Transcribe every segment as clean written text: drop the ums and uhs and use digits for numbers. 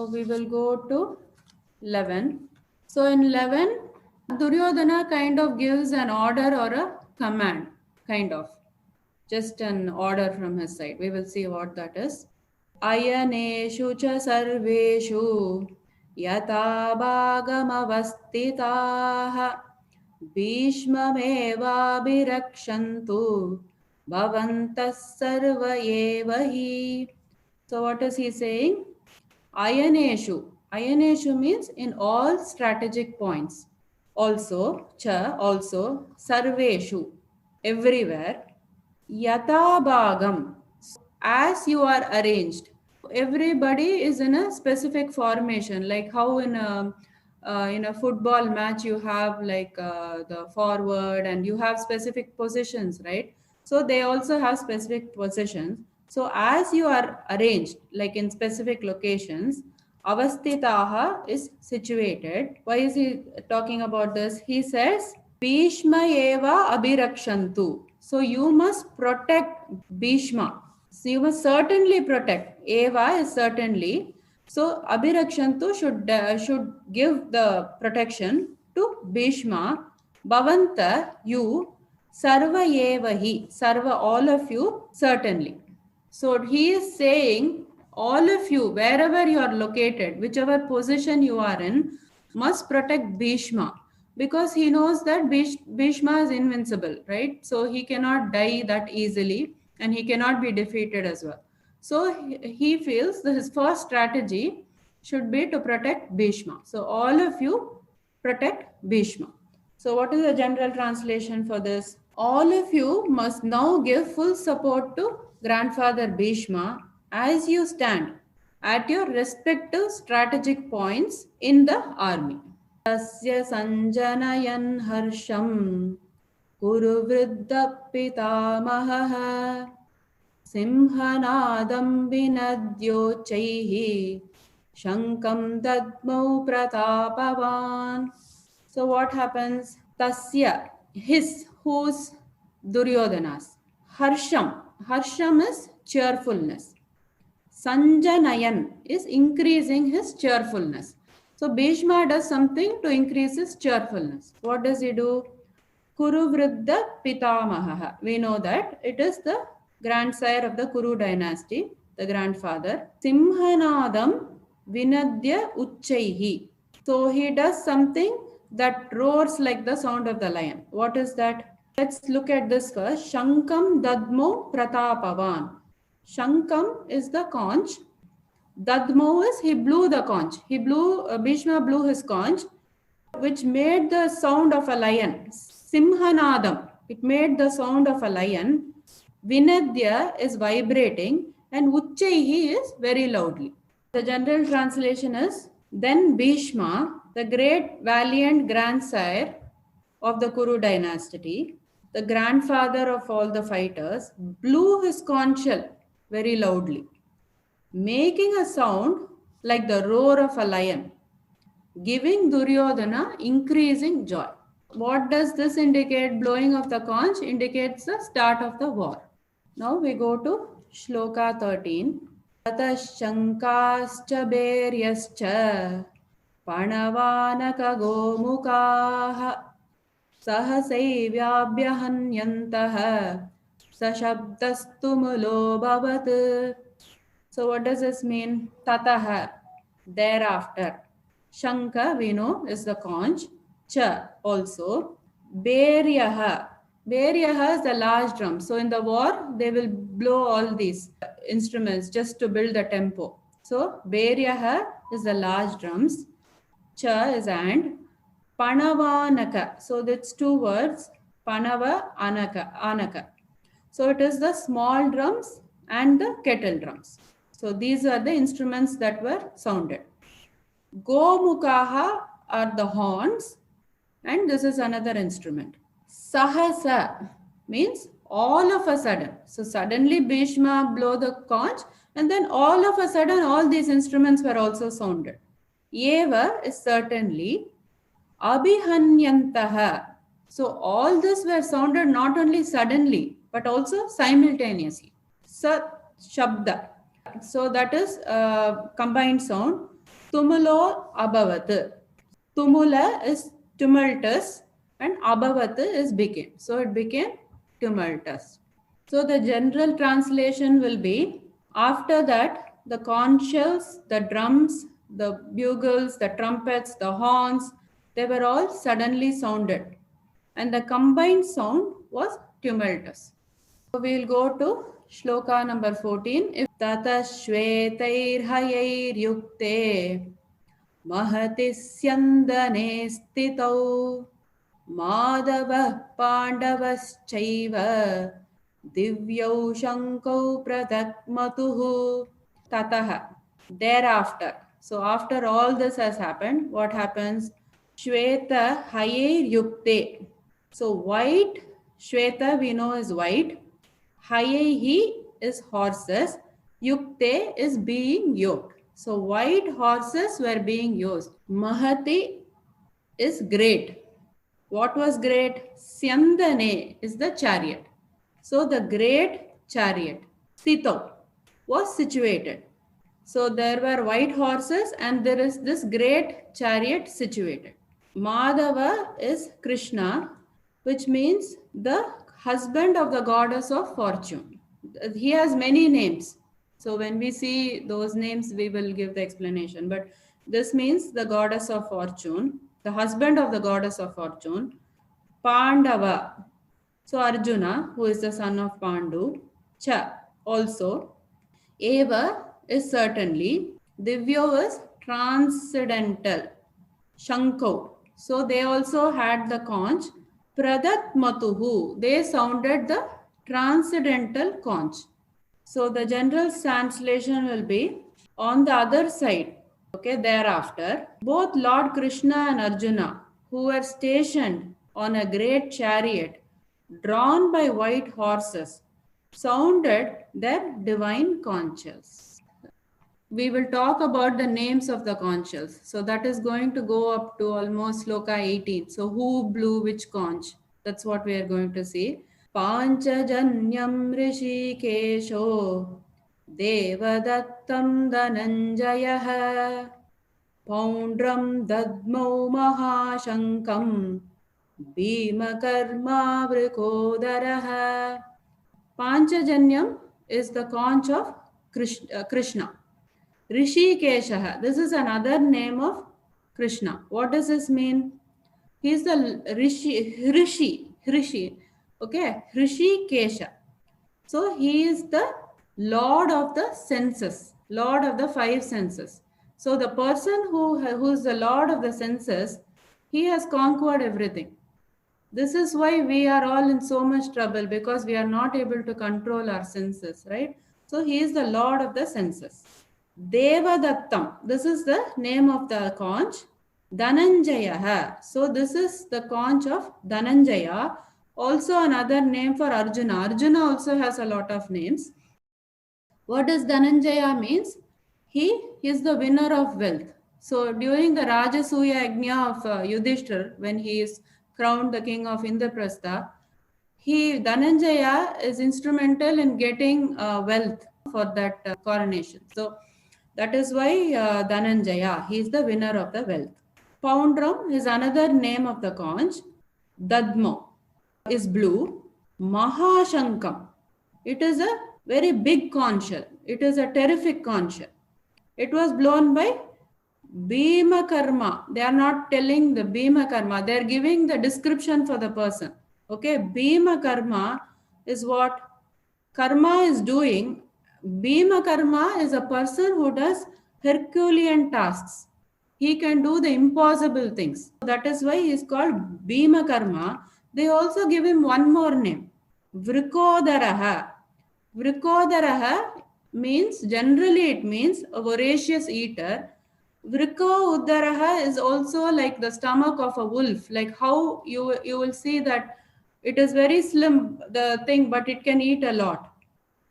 we will go to 11. So in 11, Duryodhana kind of gives an order or a command, kind of. Just an order from his side. We will see what that is. Ayaneshu cha sarveshu yata bhagamavastitaha bhishmamevabhirakshantu bhavantas sarva eva hi. So what is he saying? Ayaneshu. Ayaneshu means in all strategic points. Also, cha, also, sarveshu, everywhere. Yata bhagam, as you are arranged. Everybody is in a specific formation, like how in a football match you have like the forward and you have specific positions, right? So they also have specific positions. So as you are arranged like in specific locations, avastitaha is situated. Why is he talking about this? He says Bhishma eva abhirakshantu. So you must protect Bhishma. So you must certainly protect. Eva is certainly. So abhirakshantu should give the protection to Bhishma. Bhavanta, you. Sarva eva hi. Sarva, all of you, certainly. So he is saying, all of you, wherever you are located, whichever position you are in, must protect Bhishma because he knows that Bhishma is invincible, right? So he cannot die that easily and he cannot be defeated as well. So he feels that his first strategy should be to protect Bhishma. So all of you protect Bhishma. So what is the general translation for this? All of you must now give full support to grandfather Bhishma as you stand at your respective strategic points in the army. Tasya sanjanayan harsham kuru vridda pitamaha simhanadam vinadyochaihi shankam dadmau pratapavan. So what happens? Tasya, his, whose? Duryodhana's. Harsham. Harsham is cheerfulness. Sanjanayan is increasing his cheerfulness. So Bhishma does something to increase his cheerfulness. What does he do? Kuru Vriddha Pitamaha. We know that it is the grandsire of the Kuru dynasty, the grandfather. Simhanadam Vinadya Uchchaihi. So he does something that roars like the sound of the lion. What is that? Let's look at this first. Shankam Dadmo Pratapavan. Shankam is the conch. Dadmo is he blew the conch. Bhishma blew his conch, which made the sound of a lion. Simhanadam. It made the sound of a lion. Vinadya is vibrating and Uchchaihi is very loudly. The general translation is, then Bhishma, the great valiant grandsire of the Kuru dynasty, the grandfather of all the fighters, blew his conch shell very loudly, making a sound like the roar of a lion, giving Duryodhana increasing joy. What does this indicate? Blowing of the conch indicates the start of the war. Now we go to Shloka 13. Tatashankascha beryascha panavānaka gomukāha sahasaivyabhyahanyantaha sashabdastu bhavat. So what does this mean? Tataha, thereafter. Shanka, we know, is the conch. Cha, also. Beryaha. Beryaha is the large drum. So in the war, they will blow all these instruments just to build the tempo. So Beryaha is the large drums. Cha is and. Panavanaka. So that's two words. Panava, anaka. So it is the small drums and the kettle drums. So these are the instruments that were sounded. Gomukaha are the horns, and this is another instrument. Sahasa means all of a sudden. So suddenly Bhishma blew the conch, and then all of a sudden all these instruments were also sounded. Eva is certainly. Abhihanyantaha. So all this were sounded not only suddenly but also simultaneously. Sa Shabda. So that is a combined sound. Tumulo Abhavat. Tumula is tumultuous and Abhavat is became. So it became tumultuous. So the general translation will be, after that, the conch shells, the drums, the bugles, the trumpets, the horns, they were all suddenly sounded. And the combined sound was tumultuous. So we'll go to shloka number 14. If tata shvetairhayair महति स्यन्दने स्थितौ माधवः पाण्डवश्चैव दिव्यौ शङ्कौ पृथक्मतुः ततः, thereafter. So after all this has happened, what happens? Shweta hayer yukte. So white, Shweta we know is white. Hayehi is horses. Yukte is being yoked. So white horses were being used. Mahati is great. What was great? Syandane is the chariot. So the great chariot, Sito, was situated. So there were white horses and there is this great chariot situated. Madhava is Krishna, which means the husband of the goddess of fortune. He has many names. So when we see those names, we will give the explanation. But this means the goddess of fortune, the husband of the goddess of fortune, Pandava. So Arjuna, who is the son of Pandu, Cha also, Eva is certainly, Divyo is transcendental, Shanko. So they also had the conch. Pradat Matuhu, they sounded the transcendental conch. So the general translation will be, on the other side, okay, thereafter, both Lord Krishna and Arjuna, who were stationed on a great chariot drawn by white horses, sounded their divine conches. We will talk about the names of the conches. So that is going to go up to almost sloka 18. So who blew which conch? That's what we are going to see. Panchajanyam Rishikesho Devadattam Dhananjayah Poundram Dadmau Mahashankam Bhimakarma Vrikodaraha. Panchajanyam is the conch of Krishna. Rishikesha, this is another name of Krishna. What does this mean? He is the Rishi, okay, Rishikesha. So he is the Lord of the senses, Lord of the five senses. So the person who is the Lord of the senses, he has conquered everything. This is why we are all in so much trouble, because we are not able to control our senses, right? So he is the Lord of the senses. Devadattam, this is the name of the conch. Dhananjaya, so this is the conch of Dhananjaya, also another name for Arjuna. Arjuna also has a lot of names. What does Dhananjaya means? He is the winner of wealth. So during the Rajasuya Yajna of Yudhishthir, when he is crowned the king of Indraprastha, Dhananjaya is instrumental in getting wealth for that coronation. So that is why Dhananjaya, he is the winner of the wealth. Poundram is another name of the conch. Dadmo is blue. Mahashankam, it is a very big conch shell. It is a terrific conch shell. It was blown by Bhima Karma. They are not telling the Bhima Karma. They are giving the description for the person. Okay, Bhima Karma is what Karma is doing. Bhima Karma is a person who does Herculean tasks. He can do the impossible things. That is why he is called Bhima Karma. They also give him one more name, Vrikodaraha. Vrikodaraha means, generally it means a voracious eater. Vriko Uddaraha is also like the stomach of a wolf, like how you will see that it is very slim, the thing, but it can eat a lot.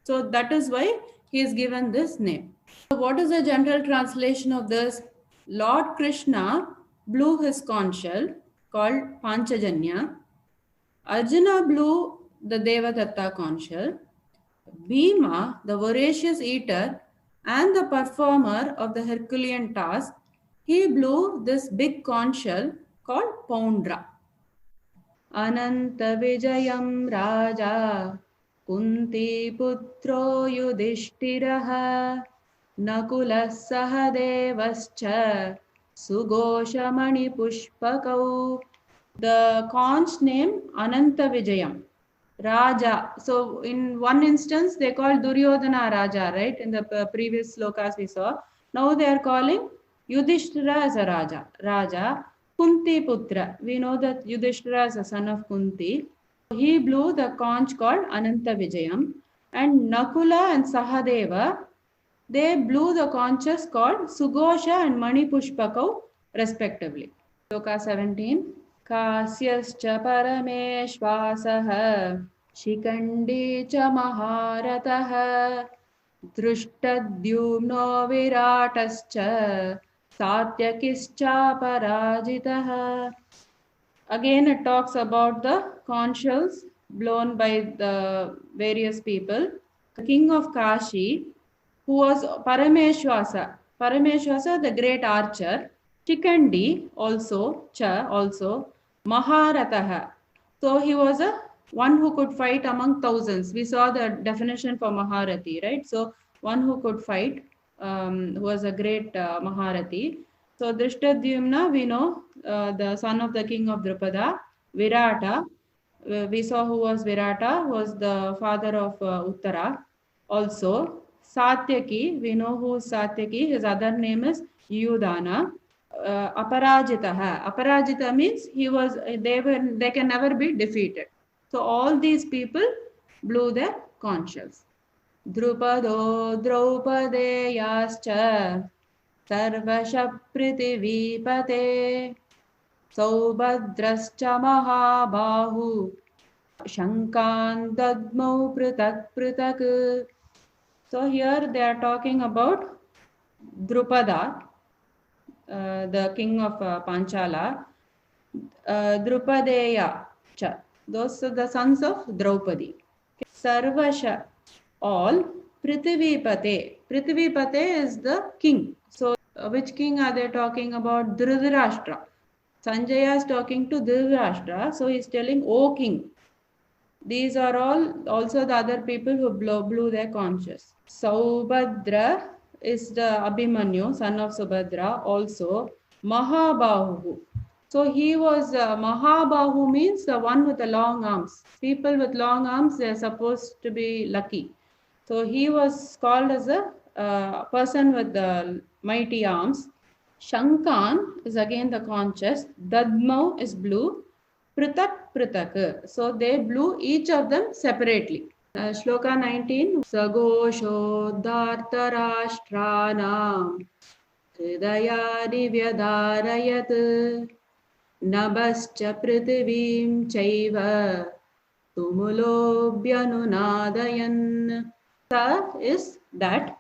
So that is why he is given this name. So what is the general translation of this? Lord Krishna blew his conch shell called Panchajanya. Arjuna blew the Devadatta conch shell. Bhima, the voracious eater and the performer of the Herculean task, he blew this big conch shell called Poundra. Ananta Vijayam Raja Kunti Putro Yudhishthiraha Nakula Sahadevascha Sugoshamani Pushpakau. The conch name Ananta Vijayam. Raja. So in one instance, they called Duryodhana Raja, right? In the previous slokas we saw. Now they are calling Yudhishthira as a Raja. Raja. Kunti Putra. We know that Yudhishthira is a son of Kunti. He blew the conch called Ananta Vijayam. And Nakula and Sahadeva, they blew the conches called Sugosha and Mani Pushpakau respectively. Sloka 17. कास्यश्च परमेश्वासः Shikhandi च महारथः दृष्टद्युम्नो विराटश्च सात्यकिश्चापराजितः. Again it talks about the conch shells blown by the various people. The king of Kashi, who was Parameshwasa, the great archer, Shikandi also, Maharataha. So he was a one who could fight among thousands. We saw the definition for Maharathi, right? So one who could fight, who was a great Maharathi. So Drishtadyumna, we know the son of the king of Drupada. Virata, we saw who was Virata, was the father of Uttara. Also, Satyaki, we know who is Satyaki. His other name is Yudana. Aparajitaha. Aparajita means they can never be defeated. So all these people blew their conch shells. Drupado Draupadeyascha Sarvasha Prithivipate Saubhadrascha Mahabahu Shankan Dadmau Pritak Pritak. So here they are talking about Drupada, the king of Panchala, Drupadeya, those are the sons of Draupadi. Sarvasha, all. Prithivipate. Prithivipate is the king. So which king are they talking about? Dhritarashtra. Sanjaya is talking to Dhritarashtra. So he is telling, O king. These are all also the other people who blew their conches. Saubhadra is the Abhimanyu, son of Subhadra, also Mahabahu. So he was Mahabahu means the one with the long arms. People with long arms, they are supposed to be lucky. So he was called as a person with the mighty arms. Shankan is again the conches. Dadmau is blue. Pritak Pritak. So they blew each of them separately. Shloka 19. Sagosho Dhartarashtranam Hridayani Vyadarayat Nabascha Prithivim Chaiva Tumulobhyanunadayan. Sa is that.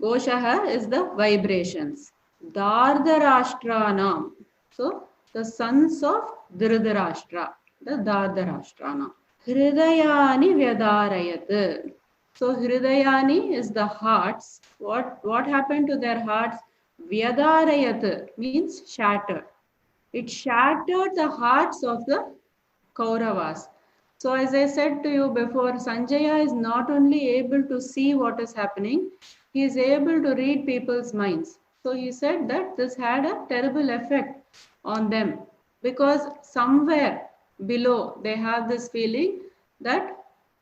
Goshaha is the vibrations. Dhartarashtranam. So the sons of Dhritarashtra, the Dhartarashtrana. Hridayani Vyadarayat. So Hridayani is the hearts. What happened to their hearts? Vyadarayat means shattered. It shattered the hearts of the Kauravas. So as I said to you before, Sanjaya is not only able to see what is happening, he is able to read people's minds. So he said that this had a terrible effect on them because somewhere below they have this feeling that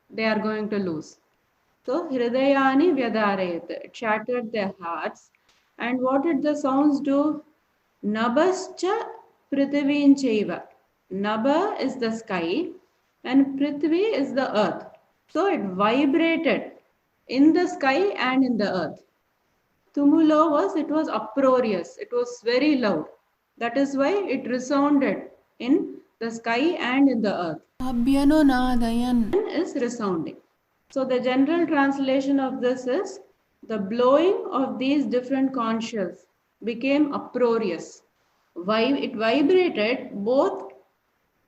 they are going to lose. So Hridayani Vyadarayat, it shattered their hearts. And what did the sounds do? Nabascha Prithivin Chaiva. Naba is the sky and Prithvi is the earth. So it vibrated in the sky and in the earth. Tumulo it was uproarious. It was very loud. That is why it resounded in the sky and in the earth. Abhyanunadayan is resounding. So the general translation of this is the blowing of these different conch shells became uproarious. It vibrated both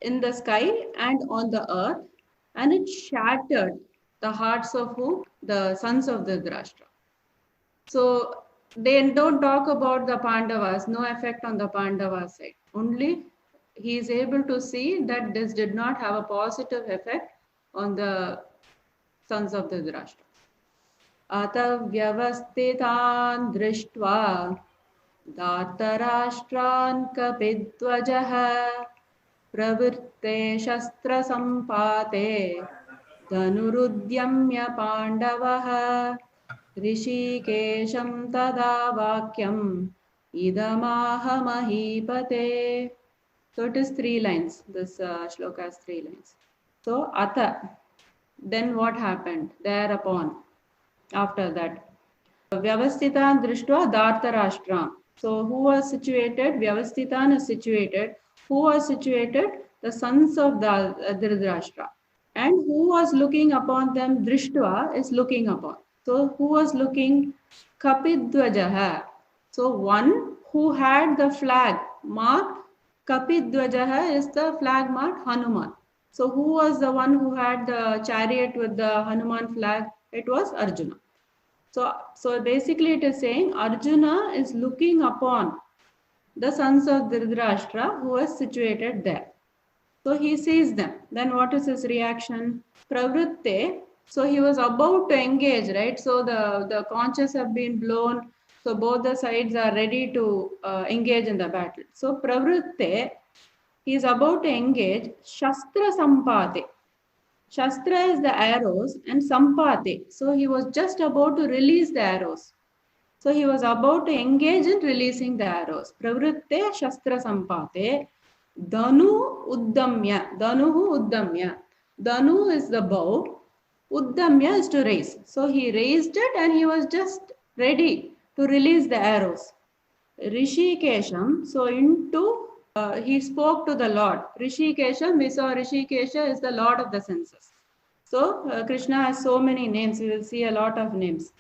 in the sky and on the earth, and it shattered the hearts of who? The sons of Dhritarashtra. So they don't talk about the Pandavas, no effect on the Pandavas side. Only he is able to see that this did not have a positive effect on the sons of Dhritarashtra. अत व्यवस्थितान् दृष्ट्वा धार्तराष्ट्रान् कपिध्वजः प्रवृत्ते शस्त्रसम्पाते धनुरुद्यम्य पाण्डवः ऋषिकेशं तदा वाक्यम् इदमाह महीपते. So it is 3 lines. This shloka has 3 lines. So atha, then what happened thereupon? After that, Vyavasthitan Drishtva Dhartarashtra. So who was situated? Vyavasthitan is situated. Who was situated? The sons of Dhritarashtra. And who was looking upon them? Drishtva is looking upon. So who was looking? Kapidvajaha. So one who had the flag marked Kapidvajaha is the flag marked Hanuman. So who was the one who had the chariot with the Hanuman flag? It was Arjuna. So basically it is saying Arjuna is looking upon the sons of Dhritarashtra who is situated there. So he sees them. Then what is his reaction? Pravritte. So he was about to engage, right? So the conches have been blown. So both the sides are ready to engage in the battle. So Pravritte, he is about to engage. Shastra Sampate. Shastra is the arrows and Sampate. So he was just about to release the arrows. So he was about to engage in releasing the arrows. Pravritte Shastra Sampate. Dhanu Uddamya. Dhanuhu Uddamya. Dhanu is the bow. Uddamya is to raise. So he raised it and he was just ready to release the arrows. Rishikesham. So he spoke to the Lord. Rishikesha, we saw Rishikesha is the Lord of the senses. So Krishna has so many names. We will see a lot of names.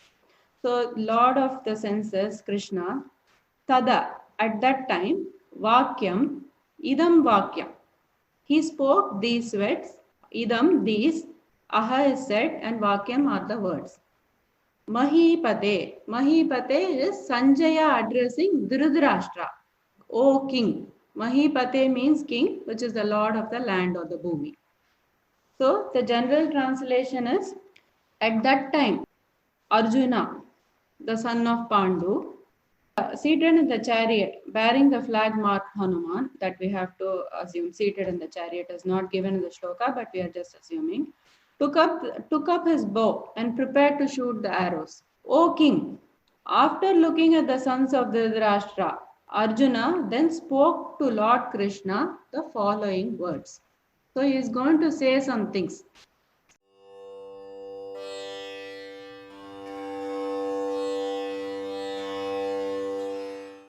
So Lord of the senses, Krishna, Tada, at that time, Vakyam, Idam Vakyam. He spoke these words, Idam, these, Aha is said, and Vakyam are the words. Mahipate. Mahipate is Sanjaya addressing Dhritarashtra. O king. Mahipate means king, which is the lord of the land or the bhumi. So the general translation is, at that time, Arjuna, the son of Pandu, seated in the chariot, bearing the flag marked Hanuman, that we have to assume seated in the chariot is not given in the shloka, but we are just assuming, took up his bow and prepared to shoot the arrows. O king, after looking at the sons of Dhritarashtra, Arjuna then spoke to Lord Krishna the following words. So he is going to say some things.